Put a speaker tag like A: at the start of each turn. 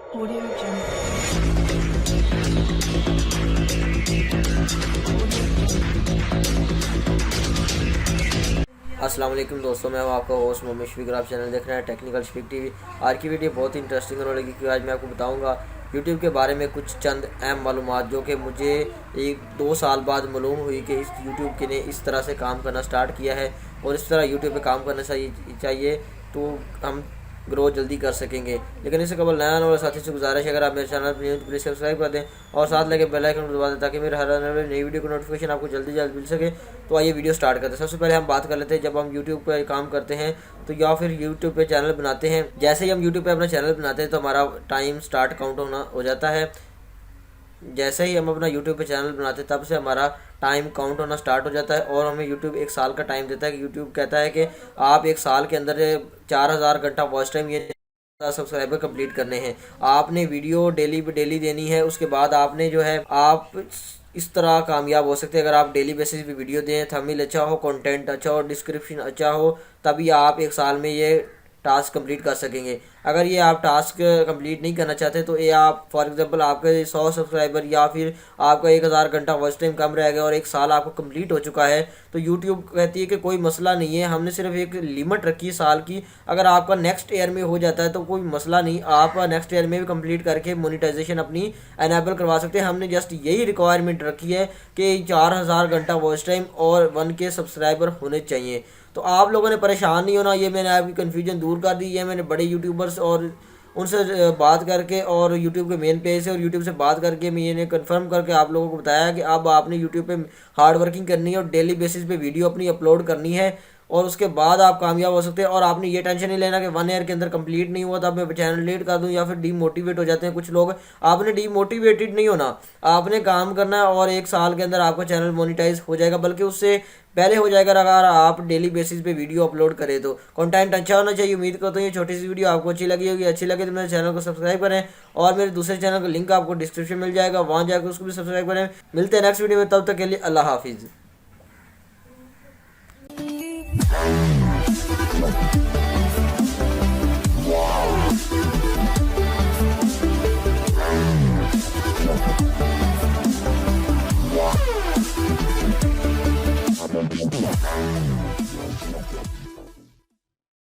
A: Audio Jungle.
B: अस्सलाम वालेकुम दोस्तों, मैं हूं आपका होस्ट मोहम्मद शफीक। आप चैनल देख रहे हैं टेक्निकल शफीक टीवी। आज की वीडियो बहुत ही इंटरेस्टिंग होने लगी क्योंकि आज मैं आपको बताऊंगा यूट्यूब के बारे में कुछ चंद अहम मालूमात जो कि मुझे 1-2 साल बाद मालूम हुई कि इस यूट्यूब के ने इस तरह से काम करना स्टार्ट किया है और इस तरह यूट्यूब पे काम करना चाहिए तो हम ग्रो जल्दी कर सकेंगे। लेकिन इससे कबल नया वाले साथी से गुजारिश है, अगर आप मेरे चैनल पर प्लीज़ सब्सक्राइब कर दें और साथ लगे बेल आइकन को दबा दें ताकि मेरे हर आने वाली नई वीडियो को नोटिफिकेशन आपको जल्दी मिल सके। तो आइए वीडियो स्टार्ट करते हैं। सबसे पहले हम बात कर लेते हैं जब हम यूट्यूब पर काम करते हैं तो या फिर यूट्यूब पे चैनल बनाते हैं। जैसे ही हम यूट्यूब पे अपना चैनल बनाते हैं तो हमारा टाइम स्टार्ट काउंट हो जाता है। जैसे ही हम अपना यूट्यूब पे चैनल बनाते हैं तब से हमारा टाइम काउंट होना स्टार्ट हो जाता है और हमें यूट्यूब 1 साल का टाइम देता है कि यूट्यूब कहता है कि आप 1 साल के अंदर 4000 घंटा वॉच टाइम ये सब्सक्राइबर कंप्लीट करने हैं। आपने वीडियो डेली पे डेली देनी है। उसके बाद आपने जो है आप इस तरह कामयाब हो सकते हैं अगर आप डेली बेसिस पे वीडियो दें, थंबनेल अच्छा हो, कंटेंट अच्छा हो, डिस्क्रिप्शन अच्छा हो, तभी आप 1 साल में ये टास्क कंप्लीट कर सकेंगे। अगर ये आप टास्क कंप्लीट नहीं करना चाहते तो ये आप फॉर एग्जांपल आपके 100 सब्सक्राइबर या फिर आपका 1000 घंटा वॉच टाइम कम रह गया और 1 साल आपको कंप्लीट हो चुका है तो यूट्यूब कहती है कि कोई मसला नहीं है, हमने सिर्फ एक लिमिट रखी है साल की। अगर आपका नेक्स्ट ईयर में हो जाता है तो कोई मसला नहीं, आप नेक्स्ट ईयर में भी कंप्लीट करके मोनिटाइजेशन अपनी एनेबल करवा सकते हैं। हमने जस्ट यही रिक्वायरमेंट रखी है कि 4000 घंटा वॉच टाइम और 1K सब्सक्राइबर होने चाहिए। तो आप लोगों ने परेशान नहीं होना, ये मैंने आपकी कन्फ्यूजन दूर कर दी है। मैंने बड़े यूट्यूबर्स और उनसे बात करके और यूट्यूब के मेन पेज से और यूट्यूब से बात करके मैंने कंफर्म करके आप लोगों को बताया कि अब आपने यूट्यूब पे हार्ड वर्किंग करनी है और डेली बेसिस पे वीडियो अपनी अपलोड करनी है और उसके बाद आप कामयाब हो सकते हैं। और आपने ये टेंशन नहीं लेना कि 1 ईयर के अंदर कंप्लीट नहीं हुआ तो अब मैं चैनल डिलीट कर दूं या फिर डीमोटिवेट हो जाते हैं कुछ लोग। आपने डीमोटिवेटेड नहीं होना, आपने काम करना है और 1 साल के अंदर आपका चैनल मोनिटाइज हो जाएगा, बल्कि उससे पहले हो जाएगा अगर आप डेली बेसिस पे वीडियो अपलोड करें तो। कंटेंट अच्छा होना चाहिए। उम्मीद करता हूँ ये छोटी सी वीडियो आपको अच्छी लगी होगी। अच्छी लगे तो मेरे चैनल को सब्सक्राइब करें और मेरे दूसरे चैनल का लिंक आपको डिस्क्रिप्शन मिल जाएगा, वहाँ जाकर उसको भी सब्सक्राइब करें। मिलते हैं नेक्स्ट वीडियो में, तब तक के लिए अल्लाह हाफिज़।